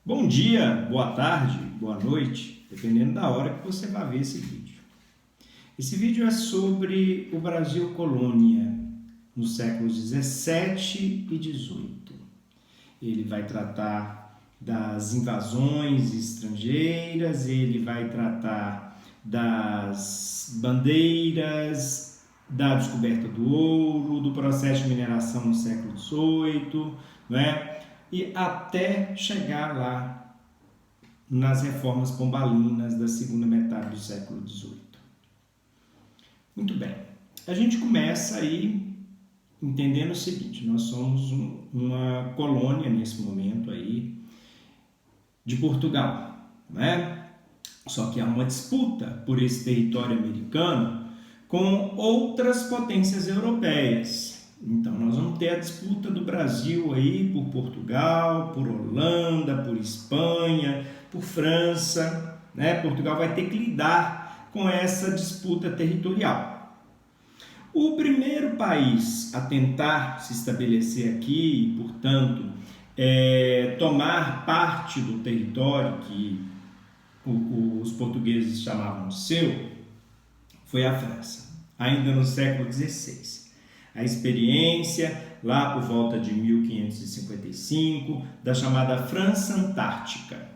Bom dia, boa tarde, boa noite, dependendo da hora que você vai ver esse vídeo. Esse vídeo é sobre o Brasil colônia nos séculos 17 e 18. Ele vai tratar das invasões estrangeiras, ele vai tratar das bandeiras, da descoberta do ouro, do processo de mineração no século 18, não é? E até chegar lá nas reformas pombalinas da segunda metade do século XVIII. Muito bem, a gente começa aí entendendo o seguinte: nós somos uma colônia nesse momento aí de Portugal, não é? Só que há uma disputa por esse território americano com outras potências europeias. Então, nós vamos ter a disputa do Brasil aí por Portugal, por Holanda, por Espanha, por França, né? Portugal vai ter que lidar com essa disputa territorial. O primeiro país a tentar se estabelecer aqui e, portanto, tomar parte do território que os portugueses chamavam de seu, foi a França, ainda no século XVI. A experiência, lá por volta de 1555, da chamada França Antártica.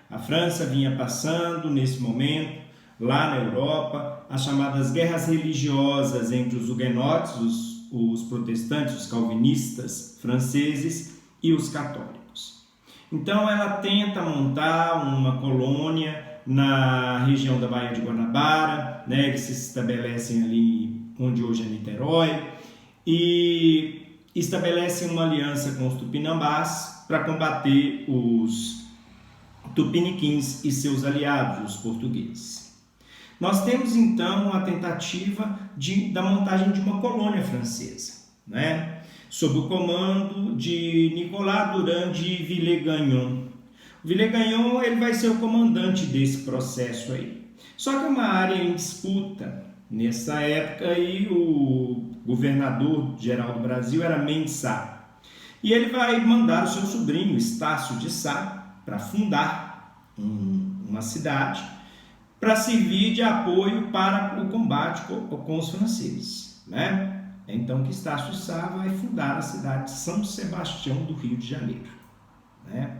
A França vinha passando, nesse momento, lá na Europa, as chamadas guerras religiosas entre os huguenotes, os protestantes, os calvinistas franceses e os católicos. Então ela tenta montar uma colônia na região da Baía de Guanabara, né? Eles se estabelecem ali onde hoje é Niterói, e estabelecem uma aliança com os tupinambás para combater os tupiniquins e seus aliados, os portugueses. Nós temos então a tentativa da montagem de uma colônia francesa, né? Sob o comando de Nicolas Durand de Villegagnon. O Villegagnon ele vai ser o comandante desse processo aí. Só que é uma área em disputa. Nessa época aí, o governador geral do Brasil era Mendes Sá. E ele vai mandar o seu sobrinho, Estácio de Sá, para fundar uma cidade, para servir de apoio para o combate com os franceses, né? Então que Estácio de Sá vai fundar a cidade de São Sebastião do Rio de Janeiro, né?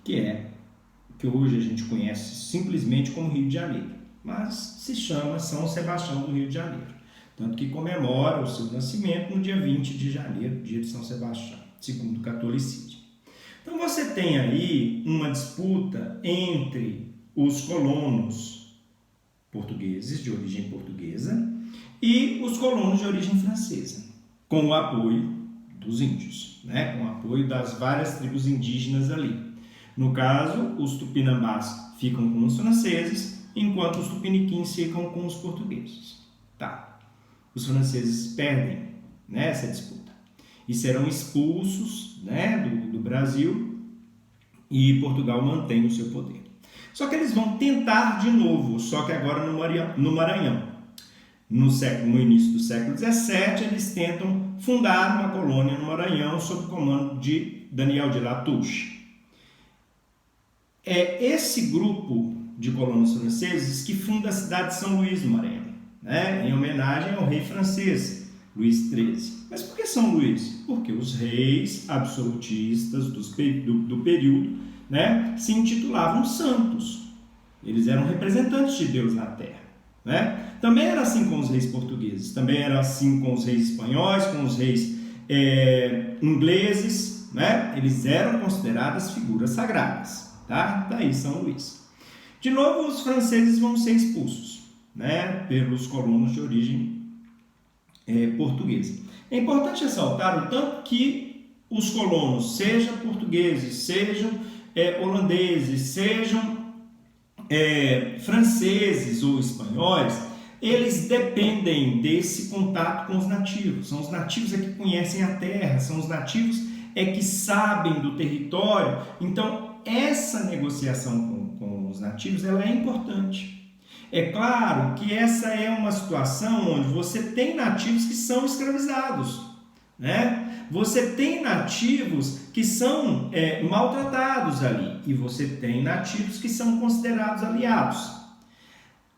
Que hoje a gente conhece simplesmente como Rio de Janeiro, mas se chama São Sebastião do Rio de Janeiro, tanto que comemora o seu nascimento no dia 20 de janeiro, dia de São Sebastião, segundo o catolicismo. Então você tem aí uma disputa entre os colonos portugueses, de origem portuguesa, e os colonos de origem francesa, com o apoio dos índios, né? Com o apoio das várias tribos indígenas ali. No caso, os tupinambás ficam com os franceses, enquanto os tupiniquins ficam com os portugueses. Tá. Os franceses perdem, né, essa disputa e serão expulsos, né, do Brasil, e Portugal mantém o seu poder. Só que eles vão tentar de novo, só que agora no Maranhão. No início do século XVII, eles tentam fundar uma colônia no Maranhão sob o comando de Daniel de Latouche. É esse grupo de colonos franceses que funda a cidade de São Luís, no Maranhão, né? Em homenagem ao rei francês, Luís XIII. Mas por que São Luís? Porque os reis absolutistas do período, né, se intitulavam santos. Eles eram representantes de Deus na terra, né? Também era assim com os reis portugueses, também era assim com os reis espanhóis, com os reis ingleses, né? Eles eram consideradas figuras sagradas, tá? Daí São Luís. De novo, os franceses vão ser expulsos, né, pelos colonos de origem portuguesa. É importante ressaltar o tanto que os colonos, sejam portugueses, sejam holandeses, sejam franceses ou espanhóis, eles dependem desse contato com os nativos. São os nativos que conhecem a terra, são os nativos que sabem do território. Então, essa negociação com os nativos ela é importante. É claro que essa é uma situação onde você tem nativos que são escravizados. né? Você tem nativos que são maltratados ali e você tem nativos que são considerados aliados.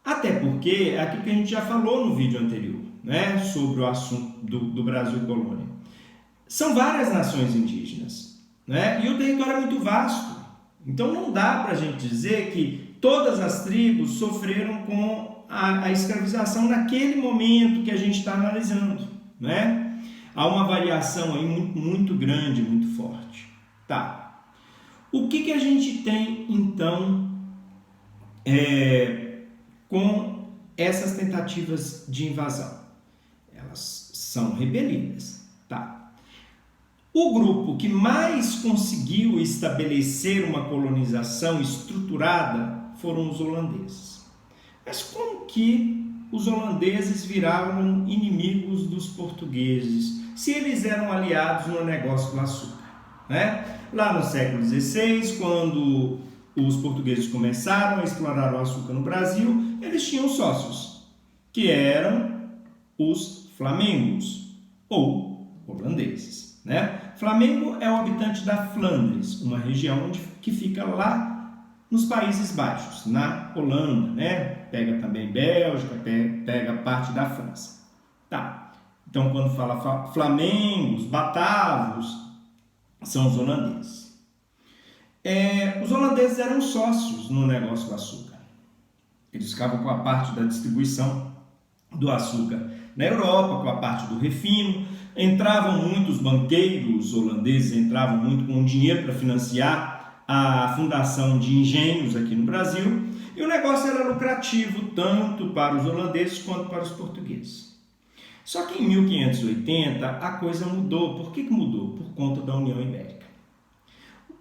Até porque é aquilo que a gente já falou no vídeo anterior, né? Sobre o assunto do Brasil colônia. São várias nações indígenas, né? E o território é muito vasto. Então não dá para a gente dizer que todas as tribos sofreram com a escravização naquele momento que a gente está analisando, né? Há uma variação aí muito grande, muito forte. Tá. O que a gente tem, então, com essas tentativas de invasão? Elas são repelidas. Tá. O grupo que mais conseguiu estabelecer uma colonização estruturada foram os holandeses. Mas como que os holandeses viraram inimigos dos portugueses, se eles eram aliados no negócio do açúcar, né? Lá no século XVI, quando os portugueses começaram a explorar o açúcar no Brasil, eles tinham sócios, que eram os flamengos, ou holandeses, né? Flamengo é o habitante da Flandres, uma região que fica lá nos Países Baixos, na Holanda, né? Pega também Bélgica, pega parte da França. Tá. Então, quando fala flamengos, batavos, são os holandeses. Os holandeses eram sócios no negócio do açúcar. Eles ficavam com a parte da distribuição do açúcar na Europa, com a parte do refino. Entravam muitos banqueiros holandeses, entravam muito com dinheiro para financiar a fundação de engenhos aqui no Brasil, e o negócio era lucrativo tanto para os holandeses quanto para os portugueses. Só que em 1580 a coisa mudou. Por que mudou? Por conta da União Ibérica.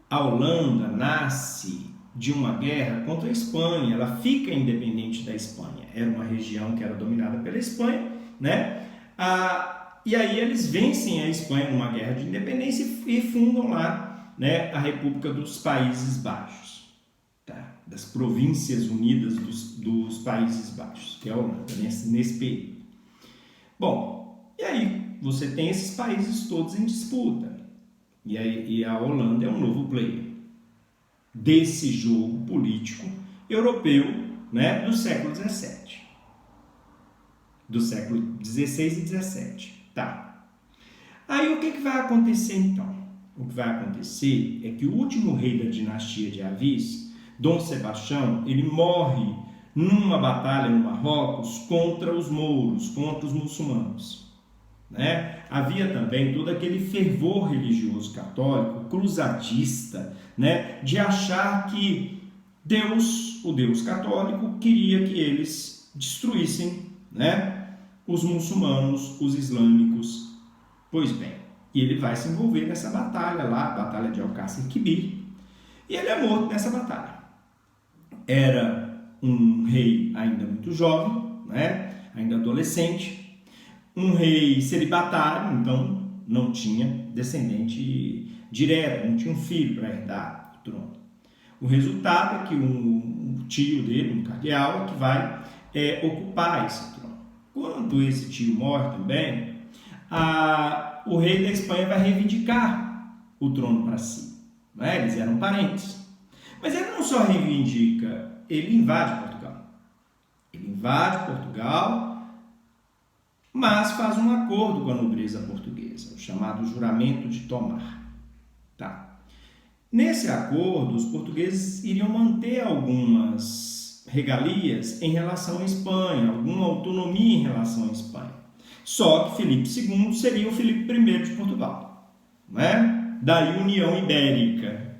A Holanda nasce de uma guerra contra a Espanha, ela fica independente da Espanha. Era uma região que era dominada pela Espanha, né? E aí eles vencem a Espanha numa guerra de independência e fundam lá, né, a República dos Países Baixos, tá? Das Províncias Unidas dos Países Baixos, que é a Holanda, nesse período. Bom, e aí você tem esses países todos em disputa, e a Holanda é um novo player desse jogo político europeu, né, do século XVII. Do século XVI e XVII. Tá. Aí o que vai acontecer então? O que vai acontecer é que o último rei da dinastia de Avis, Dom Sebastião, ele morre numa batalha no Marrocos contra os mouros, contra os muçulmanos, né? Havia também todo aquele fervor religioso católico, cruzadista, né? De achar que Deus, o Deus católico, queria que eles destruíssem, né, os muçulmanos, os islâmicos. Pois bem, e ele vai se envolver nessa batalha lá, a batalha de Alcácer Quibir, e ele é morto nessa batalha. Era um rei ainda muito jovem, né, ainda adolescente, um rei celibatário, então não tinha descendente direto, não tinha um filho para herdar o trono. O resultado é que um tio dele, um cardeal, que vai ocupar esse trono. Quando esse tio morre também, o rei da Espanha vai reivindicar o trono para si, né? Eles eram parentes. Mas ele não só reivindica, ele invade Portugal. Ele invade Portugal, mas faz um acordo com a nobreza portuguesa, o chamado Juramento de Tomar. Tá. Nesse acordo, os portugueses iriam manter algumas regalias em relação à Espanha, alguma autonomia em relação à Espanha. Só que Filipe II seria o Filipe I de Portugal, né? Daí União Ibérica.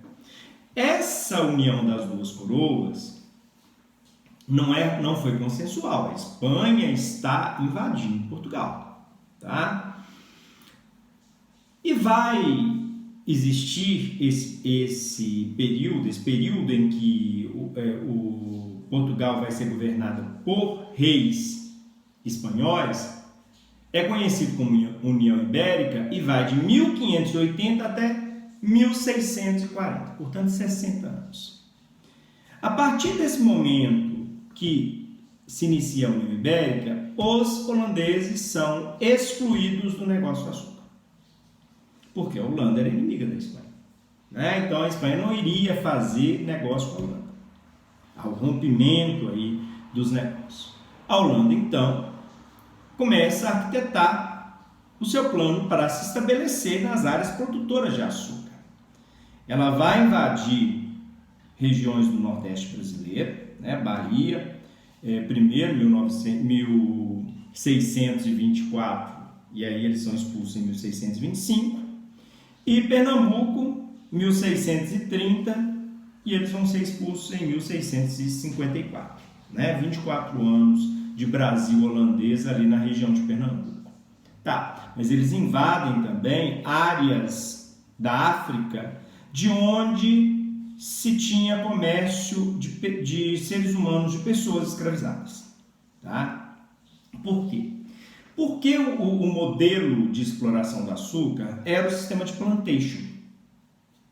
Essa união das duas coroas não foi consensual. A Espanha está invadindo Portugal, tá? E vai existir esse período em que o Portugal vai ser governado por reis espanhóis, é conhecido como União Ibérica e vai de 1580 até 1640, portanto 60 anos. A partir desse momento que se inicia a União Ibérica, os holandeses são excluídos do negócio do açúcar. porque a Holanda era inimiga da Espanha. Né? Então a Espanha não iria fazer negócio com a Holanda. Há o rompimento aí dos negócios. A Holanda, então, começa a arquitetar o seu plano para se estabelecer nas áreas produtoras de açúcar. Ela vai invadir regiões do Nordeste brasileiro, né? Bahia, primeiro, 1624, e aí eles são expulsos em 1625, e Pernambuco, 1630, e eles vão ser expulsos em 1654. Né? 24 anos de Brasil holandês ali na região de Pernambuco. Tá, mas eles invadem também áreas da África de onde se tinha comércio de seres humanos, de pessoas escravizadas. Tá? Por quê? Porque o modelo de exploração do açúcar era o sistema de plantation.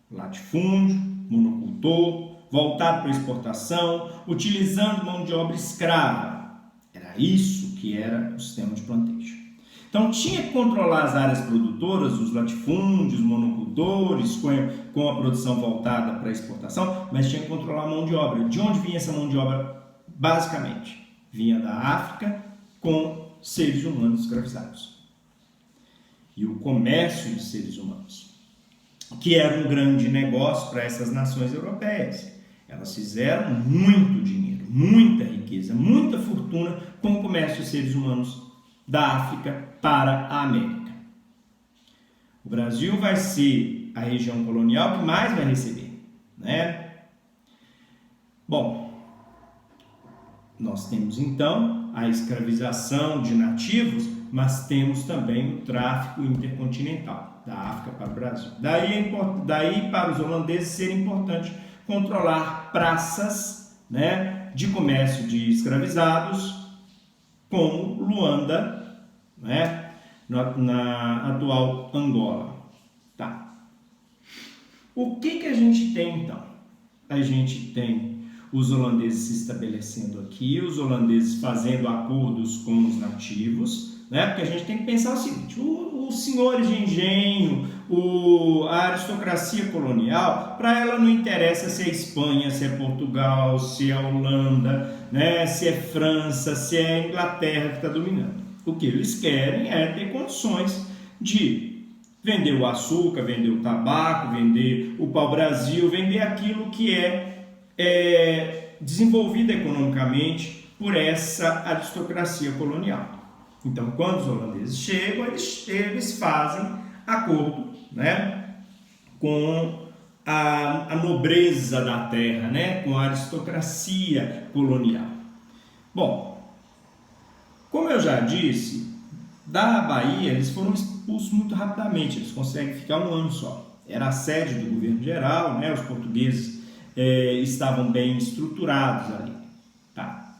Latifúndio, monocultor, voltado para exportação, utilizando mão de obra escrava. Era isso que era o sistema de plantation. Então tinha que controlar as áreas produtoras, os latifúndios, monocultores, com a produção voltada para a exportação, mas tinha que controlar a mão de obra. De onde vinha essa mão de obra? Basicamente, vinha da África com seres humanos escravizados. E o comércio de seres humanos, que era um grande negócio para essas nações europeias. Elas fizeram muito dinheiro, muita riqueza, muita fortuna com o comércio de seres humanos da África para a América. O Brasil vai ser a região colonial que mais vai receber, né? Bom, nós temos então a escravização de nativos, mas temos também o tráfico intercontinental da África para o Brasil. Daí para os holandeses seria importante controlar praças, né, de comércio de escravizados, como Luanda, né, na atual Angola. Tá. O que a gente tem então? A gente tem os holandeses se estabelecendo aqui, os holandeses fazendo acordos com os nativos, né? Porque a gente tem que pensar o seguinte: os senhores de engenho, a aristocracia colonial, para ela não interessa se é Espanha, se é Portugal, se é Holanda, né? Se é França, se é Inglaterra que está dominando. O que eles querem é ter condições de vender o açúcar, vender o tabaco, vender o pau-brasil, vender aquilo que é desenvolvida economicamente por essa aristocracia colonial. Então, quando os holandeses chegam, eles fazem acordo, né, com a nobreza da terra, né, com a aristocracia colonial. Bom, como eu já disse, da Bahia eles foram expulsos muito rapidamente, eles conseguem ficar um ano só. Era a sede do governo geral, né, os portugueses estavam bem estruturados ali. Tá.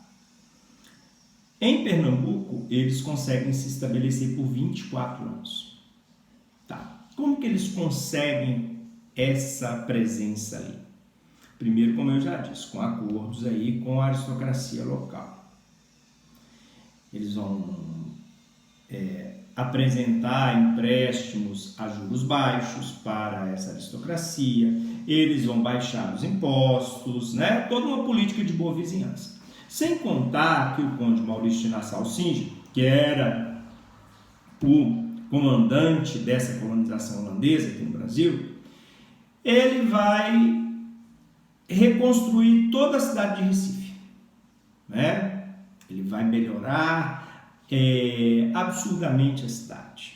Em Pernambuco, eles conseguem se estabelecer por 24 anos. Tá. Como que eles conseguem essa presença ali? Primeiro, como eu já disse, com acordos aí com a aristocracia local. Eles vão apresentar empréstimos a juros baixos para essa aristocracia, eles vão baixar os impostos, né? Toda uma política de boa vizinhança. Sem contar que o conde Maurício de Nassau-Singer, que era o comandante dessa colonização holandesa aqui no Brasil, ele vai reconstruir toda a cidade de Recife, né? Ele vai melhorar absurdamente a cidade.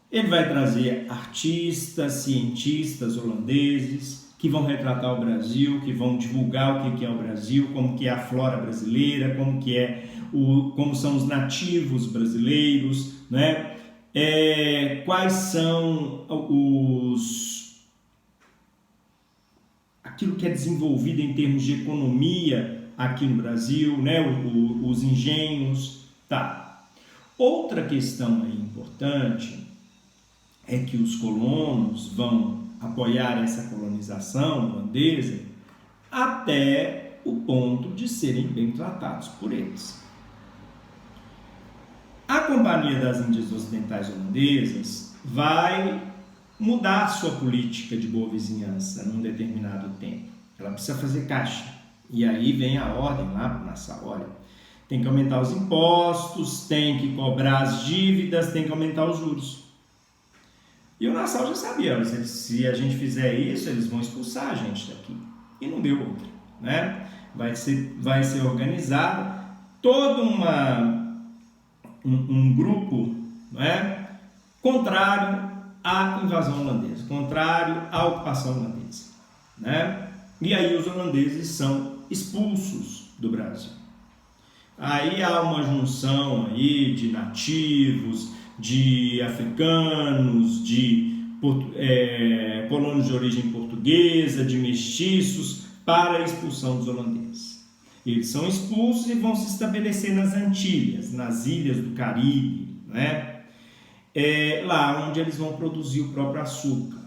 Ele vai trazer artistas, cientistas holandeses que vão retratar o Brasil, que vão divulgar o que é o Brasil, como que é a flora brasileira, como são os nativos brasileiros, né? Quais são aquilo que é desenvolvido em termos de economia aqui no Brasil, né? Os engenhos, tá. Outra questão aí importante é que os colonos vão apoiar essa colonização holandesa até o ponto de serem bem tratados por eles. A Companhia das Índias Ocidentais Holandesas vai mudar a sua política de boa vizinhança num determinado tempo. Ela precisa fazer caixa. E aí vem a ordem lá para o Nassau, olha, tem que aumentar os impostos, tem que cobrar as dívidas, tem que aumentar os juros. E o Nassau já sabia, se a gente fizer isso, eles vão expulsar a gente daqui. E não deu outra, né? Vai ser organizado todo um grupo, né, contrário à invasão holandesa, contrário à ocupação holandesa, né? E aí os holandeses são expulsos do Brasil. Aí há uma junção aí de nativos, de africanos, de colonos de origem portuguesa, de mestiços, para a expulsão dos holandeses. Eles são expulsos e vão se estabelecer nas Antilhas, nas ilhas do Caribe, né? Lá onde eles vão produzir o próprio açúcar.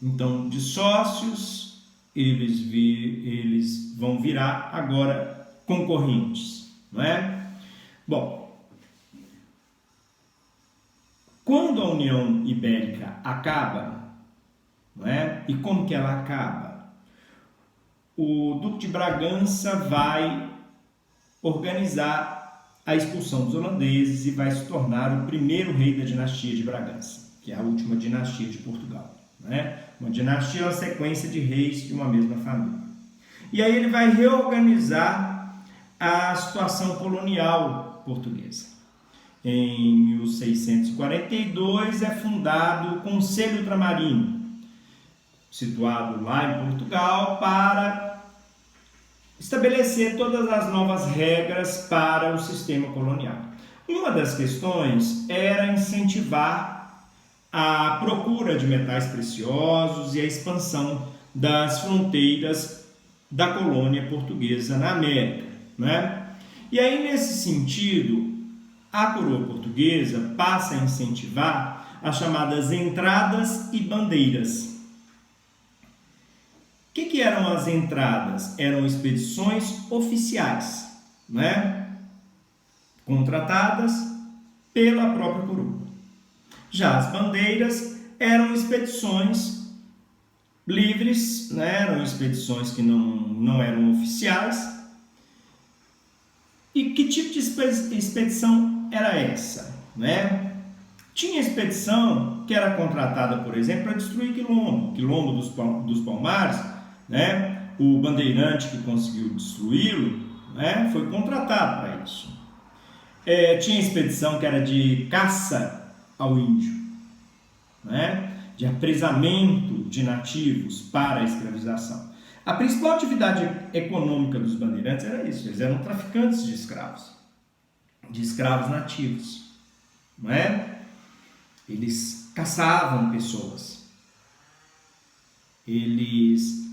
Então, de sócios, eles vão virar agora concorrentes, não é? Bom, quando a União Ibérica acaba, não é? E como que ela acaba? O Duque de Bragança vai organizar a expulsão dos holandeses e vai se tornar o primeiro rei da dinastia de Bragança, que é a última dinastia de Portugal, né? Uma dinastia é uma sequência de reis de uma mesma família. E aí ele vai reorganizar a situação colonial portuguesa. Em 1642 é fundado o Conselho Ultramarino, situado lá em Portugal, para estabelecer todas as novas regras para o sistema colonial. Uma das questões era incentivar a procura de metais preciosos e a expansão das fronteiras da colônia portuguesa na América, né? E aí, nesse sentido, a coroa portuguesa passa a incentivar as chamadas entradas e bandeiras. O que eram as entradas? Eram expedições oficiais, né? Contratadas pela própria coroa. Já as bandeiras eram expedições livres, né? Eram expedições que não eram oficiais. E que tipo de expedição era essa, né? Tinha expedição que era contratada, por exemplo, para destruir Quilombo dos Palmares, né? O bandeirante que conseguiu destruí-lo, né, foi contratado para isso. Tinha expedição que era de caça ao índio, né, de apresamento de nativos para a escravização. A principal atividade econômica dos bandeirantes era isso, eles eram traficantes de escravos nativos, não é? Eles caçavam pessoas, eles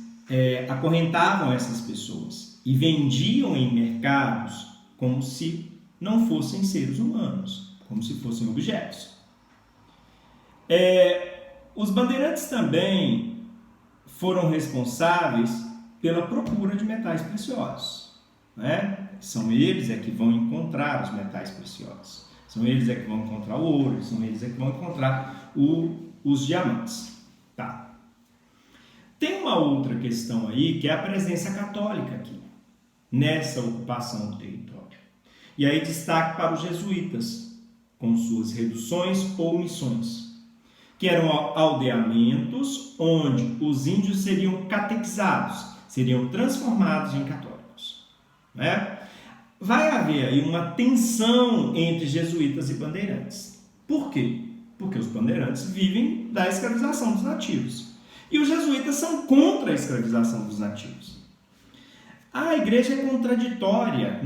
acorrentavam essas pessoas e vendiam em mercados como se não fossem seres humanos, como se fossem objetos. Os bandeirantes também foram responsáveis pela procura de metais preciosos, né? São eles que vão encontrar os metais preciosos, são eles que vão encontrar o ouro, são eles que vão encontrar os diamantes. Tá. Tem uma outra questão aí, que é a presença católica aqui, nessa ocupação do território. E aí destaque para os jesuítas, com suas reduções ou missões, que eram aldeamentos onde os índios seriam catequizados, seriam transformados em católicos, né? Vai haver aí uma tensão entre jesuítas e bandeirantes. Por quê? Porque os bandeirantes vivem da escravização dos nativos. E os jesuítas são contra a escravização dos nativos. A igreja é contraditória,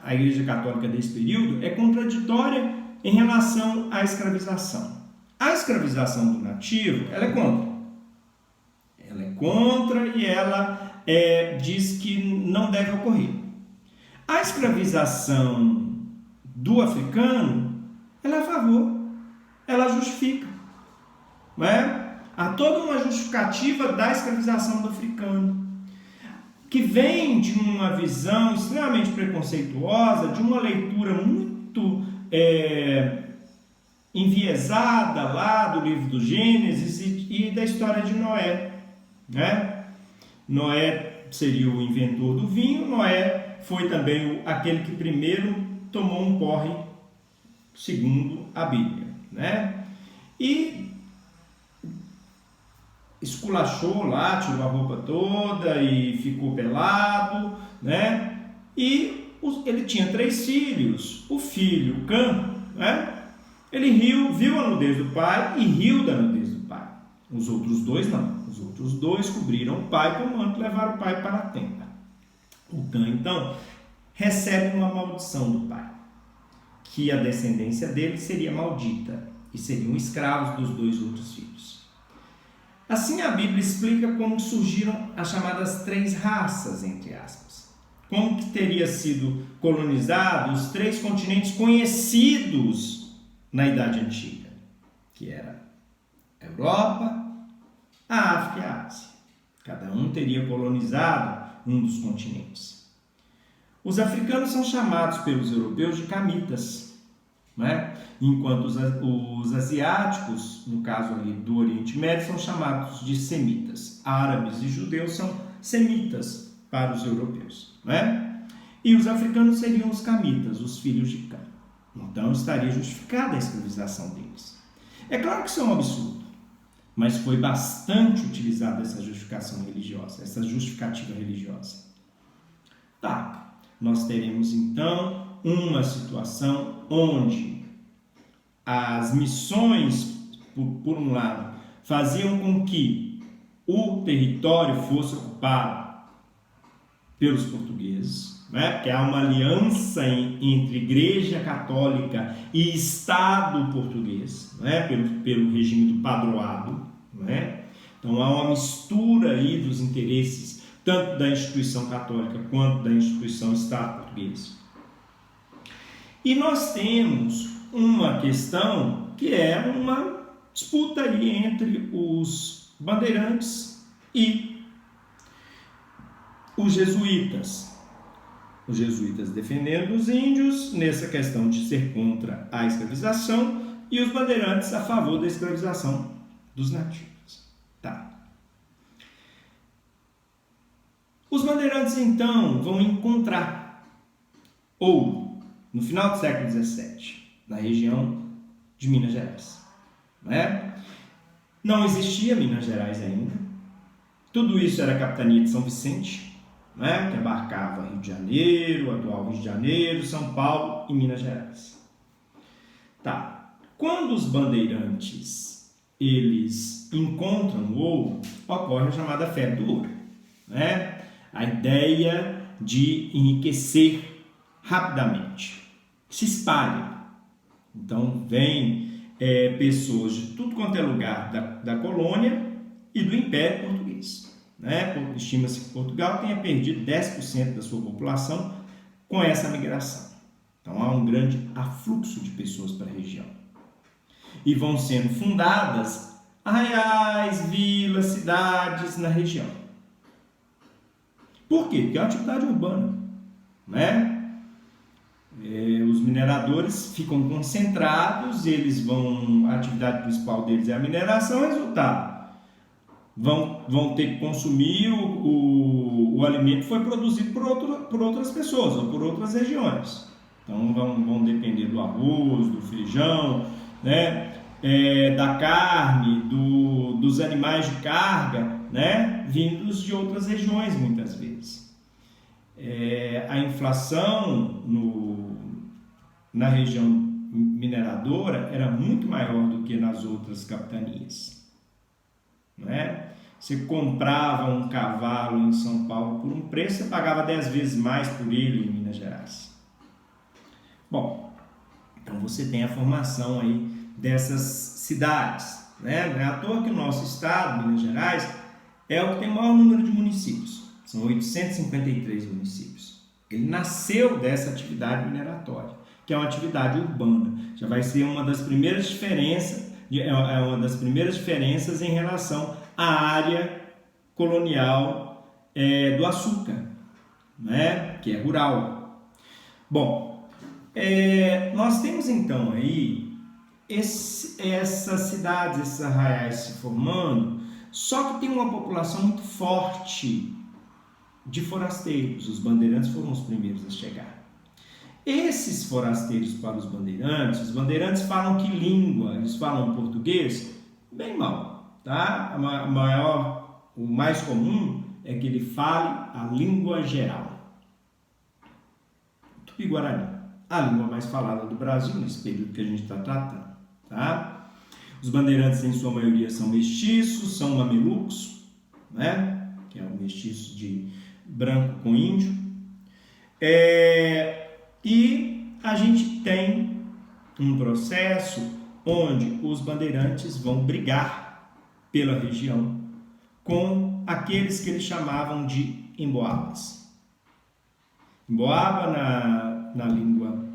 a igreja católica desse período é contraditória em relação à escravização. A escravização do nativo, ela é contra. Ela é contra e ela diz que não deve ocorrer. A escravização do africano, ela é a favor, ela justifica, não é? Há toda uma justificativa da escravização do africano, que vem de uma visão extremamente preconceituosa, de uma leitura muito enviesada lá do livro do Gênesis e da história de Noé, né? Noé seria o inventor do vinho, Noé foi também aquele que primeiro tomou um porre, segundo a Bíblia, né? E esculachou lá, tirou a roupa toda e ficou pelado, né? E ele tinha 3 filhos. O filho, Cã, né? Ele viu a nudez do pai e riu da nudez do pai. Os outros 2 não. Os outros 2 cobriram o pai com o manto e levaram o pai para a tenda. O Cã, então, recebe uma maldição do pai, que a descendência dele seria maldita e seriam escravos dos 2 outros filhos. Assim, a Bíblia explica como surgiram as chamadas 3 raças, entre aspas. Como que teria sido colonizado os 3 continentes conhecidos na Idade Antiga, que era a Europa, a África e a Ásia. Cada um teria colonizado um dos continentes. Os africanos são chamados pelos europeus de camitas, né? Enquanto os asiáticos, no caso ali do Oriente Médio, são chamados de semitas. Árabes e judeus são semitas para os europeus, né? E os africanos seriam os camitas, os filhos de Cã. Então estaria justificada a escravização deles. É claro que isso é um absurdo, mas foi bastante utilizada essa justificação religiosa, essa justificativa religiosa. Tá, nós teremos então uma situação onde as missões, por um lado, faziam com que o território fosse ocupado pelos portugueses, né? Porque há uma aliança entre Igreja Católica e Estado português, né? pelo regime do padroado, né? Então há uma mistura aí dos interesses tanto da instituição católica quanto da instituição Estado português. E nós temos uma questão que é uma disputa aí entre os bandeirantes e os jesuítas. Os jesuítas defendendo os índios nessa questão de ser contra a escravização e os bandeirantes a favor da escravização dos nativos. Tá. Os bandeirantes então vão encontrar ouro no final do século XVII, na região de Minas Gerais, né? Não existia Minas Gerais ainda. Tudo isso era a capitania de São Vicente, né? Que abarcava Rio de Janeiro, atual Rio de Janeiro, São Paulo e Minas Gerais. Tá. Quando os bandeirantes eles encontram o ouro, ocorre a chamada febre do ouro, né? A ideia de enriquecer rapidamente, se espalha. Então vem pessoas de tudo quanto é lugar da colônia e do Império Português, né? Estima-se que Portugal tenha perdido 10% da sua população com essa migração. Então há um grande afluxo de pessoas para a região. E vão sendo fundadas arraiais, vilas, cidades na região. Por quê? Porque é uma atividade urbana, né? Os mineradores ficam concentrados, a atividade principal deles é a mineração, resultado, vão ter que consumir o alimento que foi produzido por outras pessoas ou por outras regiões. Então vão depender do arroz, do feijão, né? Da carne, dos animais de carga, né? Vindos de outras regiões muitas vezes. A inflação na região mineradora era muito maior do que nas outras capitanias, né? Você comprava um cavalo em São Paulo por um preço, você pagava 10 vezes mais por ele em Minas Gerais. Bom, então você tem a formação aí dessas cidades, né? Não é à toa que o nosso estado, Minas Gerais, é o que tem o maior número de municípios. São 853 municípios. Ele nasceu dessa atividade mineratória, que é uma atividade urbana. Já vai ser uma das primeiras diferenças, em relação à área colonial do açúcar, né? Que é rural. Bom, nós temos então aí essas cidades, esses arraiais se formando, só que tem uma população muito forte de forasteiros. Os bandeirantes foram os primeiros a chegar. Esses forasteiros para os bandeirantes falam que língua? Eles falam português? Bem mal, tá? O mais comum é que ele fale a língua geral. Tupi-Guarani, a língua mais falada do Brasil nesse período que a gente está tratando, tá? Os bandeirantes, em sua maioria, são mestiços, são mamelucos, né? Que é um mestiço de branco com índio. E a gente tem um processo onde os bandeirantes vão brigar pela região com aqueles que eles chamavam de emboabas. Emboaba, na língua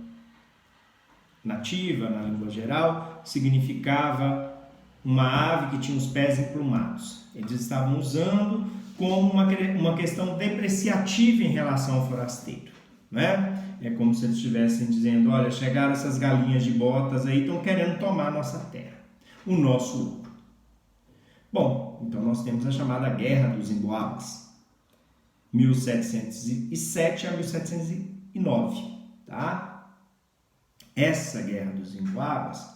nativa, na língua geral, significava uma ave que tinha os pés emplumados. Eles estavam usando como uma questão depreciativa em relação ao forasteiro, né? É como se eles estivessem dizendo, olha, chegaram essas galinhas de botas aí, estão querendo tomar a nossa terra, o nosso ouro. Bom, então nós temos a chamada Guerra dos Emboabas, 1707 a 1709, tá? Essa Guerra dos Emboabas,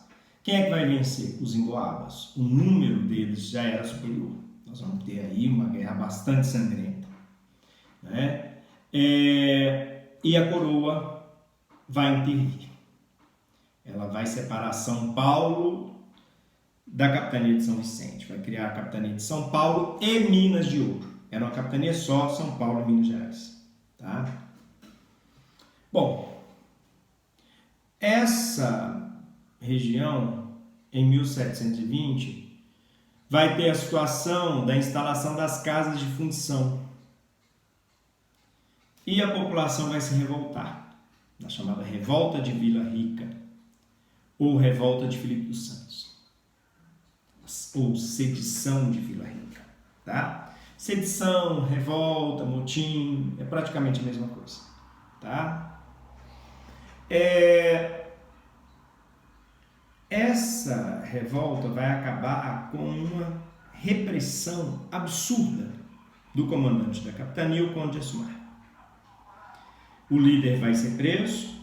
quem é que vai vencer? Os Emboabas. O número deles já era superior. Nós vamos ter aí uma guerra bastante sangrenta, né? E a coroa vai intervir. Ela vai separar São Paulo da capitania de São Vicente. Vai criar a capitania de São Paulo e Minas de Ouro. Era uma capitania só, São Paulo e Minas Gerais. Tá? Bom, essa região, em 1720, vai ter a situação da instalação das casas de fundição. E a população vai se revoltar, na chamada Revolta de Vila Rica, ou Revolta de Filipe dos Santos, ou Sedição de Vila Rica, tá? Sedição, revolta, motim, é praticamente a mesma coisa, tá? Essa revolta vai acabar com uma repressão absurda do comandante da capitania, o Conde de Assumar. O líder vai ser preso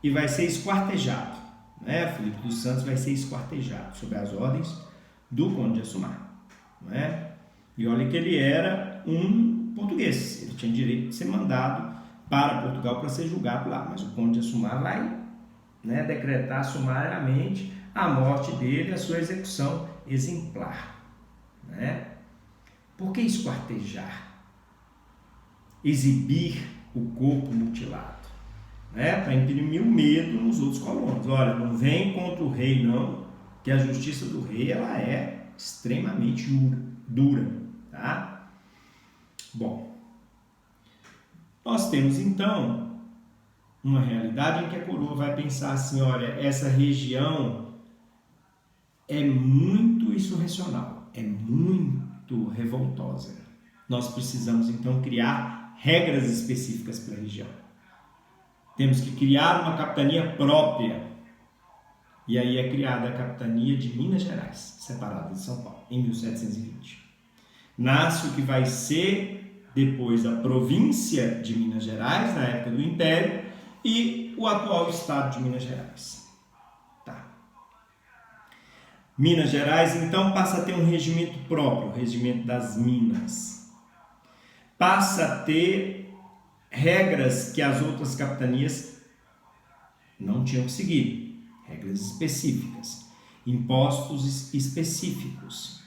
e vai ser esquartejado, né? Filipe dos Santos vai ser esquartejado sob as ordens do Conde de Assumar, né? E olha que ele era um português, ele tinha direito de ser mandado para Portugal para ser julgado lá, mas o Conde de Assumar vai, né, decretar sumariamente a morte dele, a sua execução exemplar, né? Por que esquartejar? Exibir o corpo mutilado, né? Para imprimir o medo nos outros colonos. Olha, não vem contra o rei não, que a justiça do rei ela é extremamente dura, tá? Bom, nós temos então uma realidade em que a coroa vai pensar assim, olha, essa região é muito insurrecional, é muito revoltosa. Nós precisamos então criar regras específicas para a região. Temos que criar uma capitania própria. E aí é criada a capitania de Minas Gerais, separada de São Paulo, em 1720. Nasce o que vai ser depois a província de Minas Gerais, na época do Império, e o atual estado de Minas Gerais. Tá. Minas Gerais, então, passa a ter um regimento próprio, o regimento das Minas. Passa a ter regras que as outras capitanias não tinham que seguir, regras específicas, impostos específicos,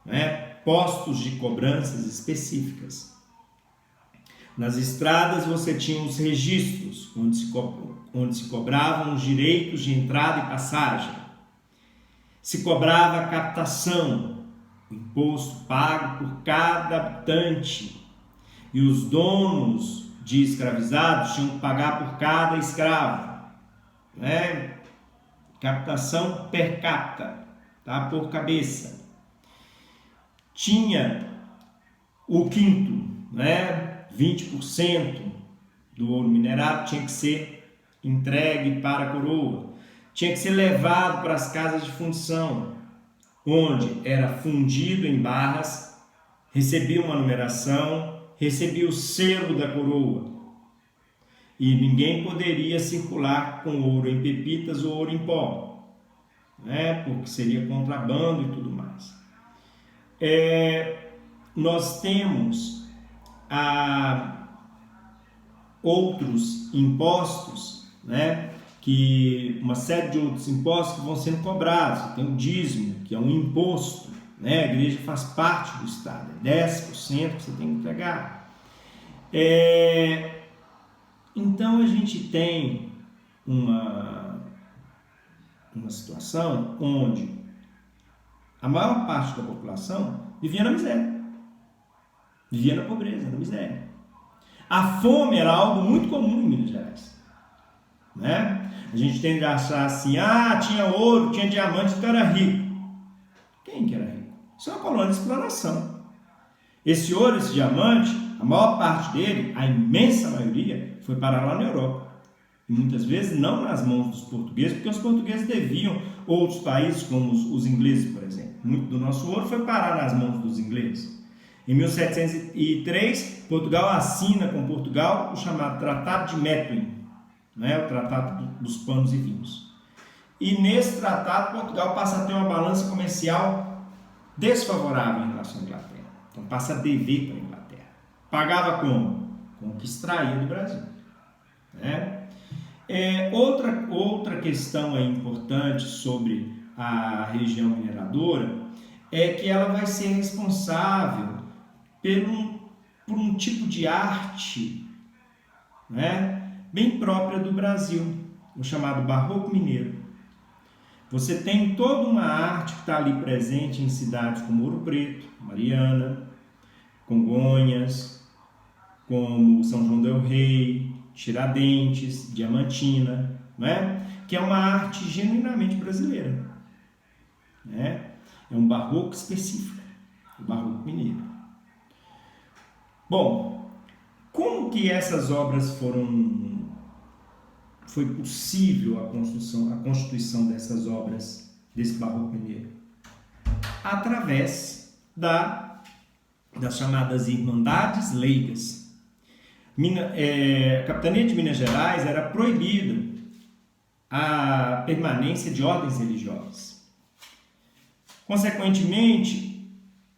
né? Postos de cobranças específicas. Nas estradas você tinha os registros, onde se cobravam os direitos de entrada e passagem. Se cobrava a captação, o imposto pago por cada habitante. E os donos de escravizados tinham que pagar por cada escravo, né? Captação per capita, tá? Por cabeça. Tinha o quinto, né? 20% do ouro minerado tinha que ser entregue para a coroa. tinha que ser levado para as casas de fundição, onde era fundido em barras, recebia uma numeração, recebia o selo da coroa. E ninguém poderia circular com ouro em pepitas ou ouro em pó, né? Porque seria contrabando e tudo mais. Nós temos outros impostos, né? Que uma série de outros impostos que vão sendo cobrados. Tem o dízimo, que é um imposto, né? A igreja faz parte do Estado, é 10% que você tem que entregar. Então a gente tem uma situação onde a maior parte da população vivia na miséria, vivia na pobreza, na miséria. A fome era algo muito comum em Minas Gerais, né? A gente tende a achar assim, tinha ouro, tinha diamante, então era rico. Quem que era rico? Isso é uma colônia de exploração. Esse ouro, esse diamante, a maior parte dele, a imensa maioria, foi parar lá na Europa. E muitas vezes não nas mãos dos portugueses, porque os portugueses deviam outros países, como os ingleses, por exemplo. Muito do nosso ouro foi parar nas mãos dos ingleses. Em 1703, Portugal assina com Portugal o chamado Tratado de Methuen, né? O Tratado dos Panos e Vinhos. E nesse tratado, Portugal passa a ter uma balança comercial desfavorável em relação à Inglaterra. Então passa a dever para a Inglaterra. Pagava como? Com o que extraía do Brasil, né? Outra questão aí importante sobre a região mineradora é que ela vai ser responsável por um tipo de arte, né, bem própria do Brasil, o chamado Barroco Mineiro. Você tem toda uma arte que está ali presente em cidades como Ouro Preto, Mariana, Congonhas, como São João del Rei, Tiradentes, Diamantina, né? Que é uma arte genuinamente brasileira, né? É um barroco específico, o Barroco Mineiro. Bom, como que essas obras foi possível a constituição dessas obras, desse Barroco Mineiro? Através das chamadas Irmandades Leigas. A Capitania de Minas Gerais era proibida a permanência de ordens religiosas. Consequentemente,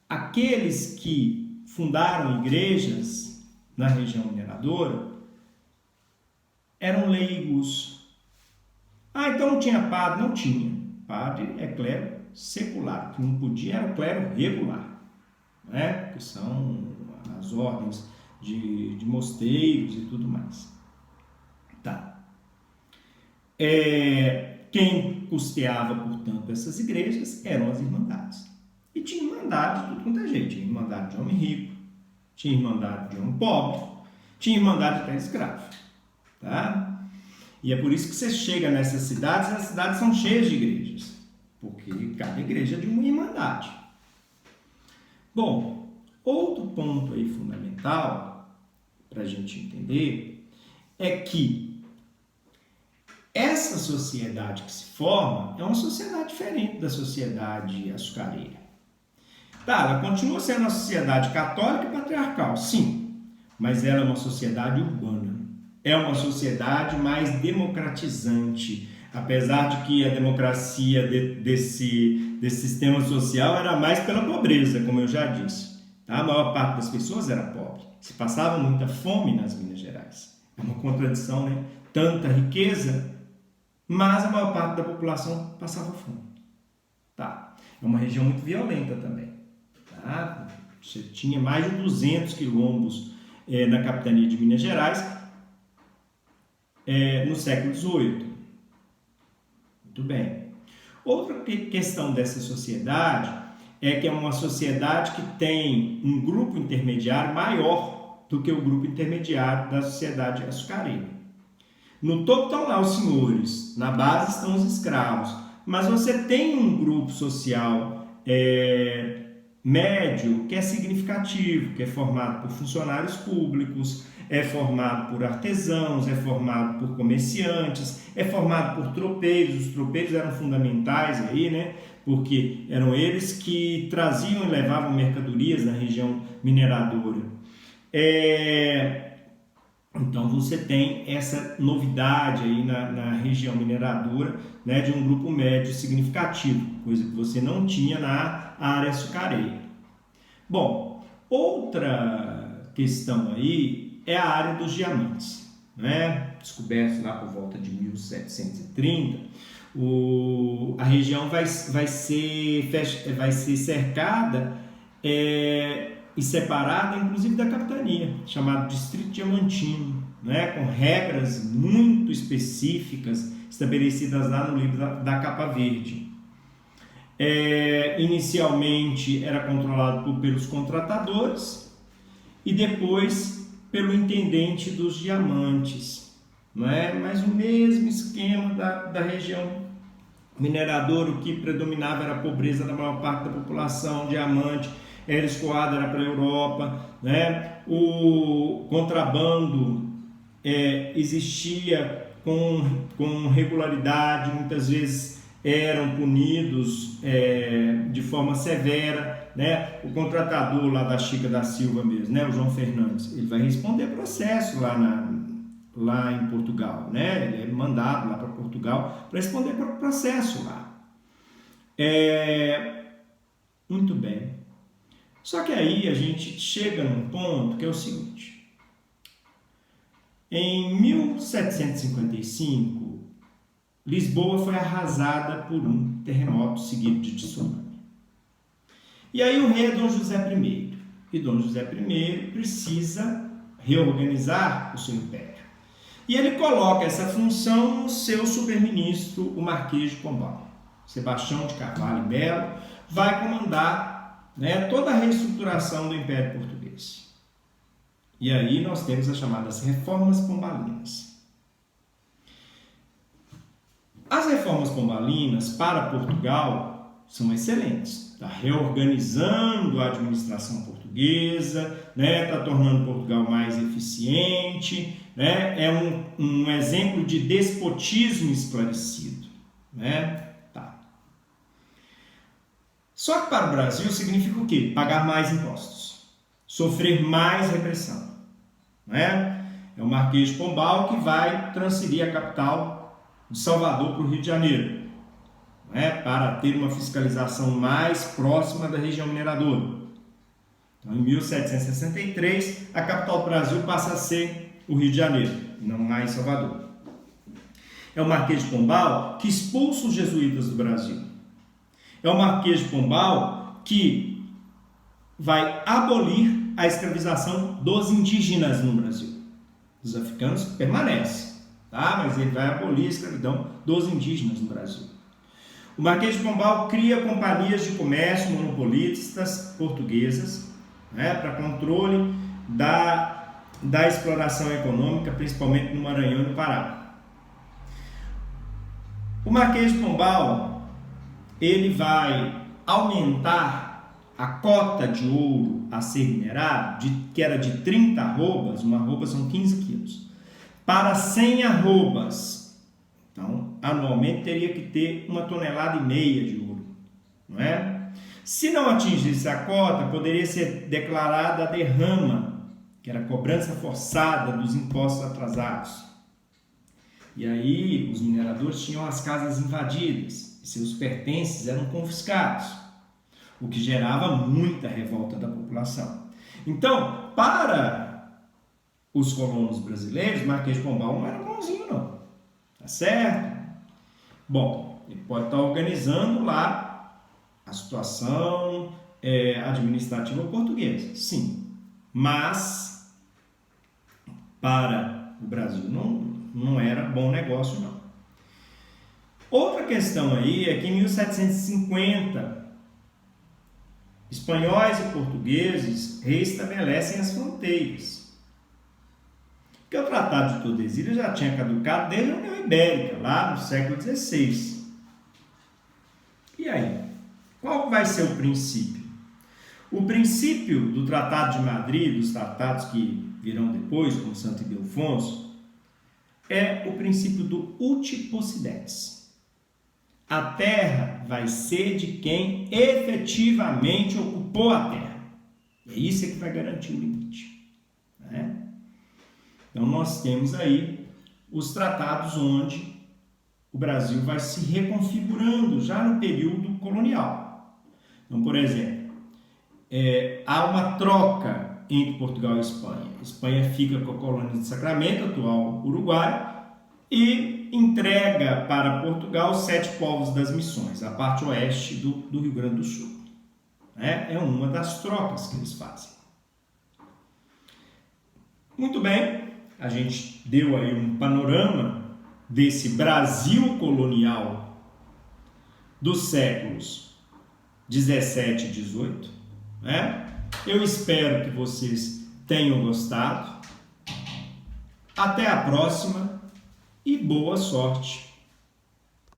aqueles que fundaram igrejas na região mineradora eram leigos. Então não tinha padre? Não tinha. Padre é clero secular. O que não podia era o clero regular, né? Que são as ordens de mosteiros e tudo mais. Tá. Quem custeava, portanto, essas igrejas eram as irmandades. E tinha irmandade de tudo quanto é jeito. Tinha irmandade de homem rico, tinha irmandade de homem pobre, tinha irmandade até escravo. Tá? E é por isso que você chega nessas cidades, as cidades são cheias de igrejas, porque cada igreja é de uma irmandade. Bom, outro ponto aí fundamental para a gente entender é que essa sociedade que se forma é uma sociedade diferente da sociedade açucareira. Tá, ela continua sendo uma sociedade católica e patriarcal, sim, mas ela é uma sociedade urbana. É uma sociedade mais democratizante, apesar de que a democracia desse sistema social era mais pela pobreza, como eu já disse. Tá? A maior parte das pessoas era pobre, se passava muita fome nas Minas Gerais. É uma contradição, né? Tanta riqueza, mas a maior parte da população passava fome. Tá? É uma região muito violenta também. Tá? Você tinha mais de 200 quilombos na capitania de Minas Gerais no século XVIII. Muito bem. Outra questão dessa sociedade é que é uma sociedade que tem um grupo intermediário maior do que o grupo intermediário da sociedade açucareira. No topo estão lá os senhores, na base estão os escravos, mas você tem um grupo social médio que é significativo, que é formado por funcionários públicos, é formado por artesãos, é formado por comerciantes, é formado por tropeiros. Os tropeiros eram fundamentais aí, né? Porque eram eles que traziam e levavam mercadorias na região mineradora. Então você tem essa novidade aí na região mineradora, né, de um grupo médio significativo, coisa que você não tinha na área açucareira. Bom, outra questão aí é a área dos diamantes, né? Descobertos lá por volta de 1730, a região vai ser cercada e separada, inclusive, da capitania, chamado Distrito Diamantino, né, com regras muito específicas estabelecidas lá no livro da Capa Verde. Inicialmente era controlado pelos contratadores e depois pelo intendente dos diamantes, não é? Mas o mesmo esquema da região mineradora. O que predominava era a pobreza da maior parte da população, diamante era escoado, era para a Europa, né? O contrabando existia com regularidade, muitas vezes eram punidos de forma severa, né? O contratador lá da Chica da Silva mesmo, né? O João Fernandes, ele vai responder processo lá em Portugal, né? Ele é mandado lá para Portugal para responder processo lá. Muito bem. Só que aí a gente chega num ponto que é o seguinte: em 1755, Lisboa foi arrasada por um terremoto seguido de tsunami. E aí o rei é Dom José I, e Dom José I precisa reorganizar o seu império. E ele coloca essa função no seu superministro, o Marquês de Pombal. Sebastião de Carvalho e Melo vai comandar, né, toda a reestruturação do Império Português. E aí nós temos as chamadas reformas pombalinas. As reformas pombalinas para Portugal são excelentes. Está reorganizando a administração portuguesa, né, está tornando Portugal mais eficiente, né, é um exemplo de despotismo esclarecido, né? Só que para o Brasil significa o quê? Pagar mais impostos, sofrer mais repressão, né? É o Marquês de Pombal que vai transferir a capital de Salvador para o Rio de Janeiro, né? Para ter uma fiscalização mais próxima da região mineradora. Então, em 1763, a capital do Brasil passa a ser o Rio de Janeiro, não mais Salvador. É o Marquês de Pombal que expulsa os jesuítas do Brasil. É o Marquês de Pombal que vai abolir a escravização dos indígenas no Brasil. Os africanos permanecem, tá? Mas ele vai abolir a escravidão dos indígenas no Brasil. O Marquês de Pombal cria companhias de comércio monopolistas portuguesas, né, para controle da exploração econômica, principalmente no Maranhão e no Pará. O Marquês de Pombal ele vai aumentar a cota de ouro a ser minerado, que era de 30 arrobas, uma arroba são 15 quilos, para 100 arrobas. Então, anualmente teria que ter 1,5 toneladas de ouro, não é? Se não atingisse a cota, poderia ser declarada a derrama, que era a cobrança forçada dos impostos atrasados. E aí os mineradores tinham as casas invadidas, seus pertences eram confiscados, o que gerava muita revolta da população. Então, para os colonos brasileiros, Marquês de Pombal não era bonzinho, não. Tá certo? Bom, ele pode estar organizando lá a situação administrativa portuguesa, sim. Mas, para o Brasil, não era bom negócio, não. Outra questão aí é que em 1750, espanhóis e portugueses reestabelecem as fronteiras. Porque o Tratado de Tordesilhas já tinha caducado desde a União Ibérica, lá no século XVI. E aí? Qual vai ser o princípio? O princípio do Tratado de Madrid, dos tratados que virão depois, como Santo Ildefonso, é o princípio do uti possidetis. A terra vai ser de quem efetivamente ocupou a terra. É isso que vai garantir o limite, né? Então nós temos aí os tratados onde o Brasil vai se reconfigurando já no período colonial. Então, por exemplo, há uma troca entre Portugal e Espanha. A Espanha fica com a colônia de Sacramento, atual Uruguai, e entrega para Portugal os 7 povos das missões, a parte oeste do Rio Grande do Sul. É uma das trocas que eles fazem. Muito bem, a gente deu aí um panorama desse Brasil colonial dos séculos 17 e 18, né? Eu espero que vocês tenham gostado. Até a próxima e boa sorte!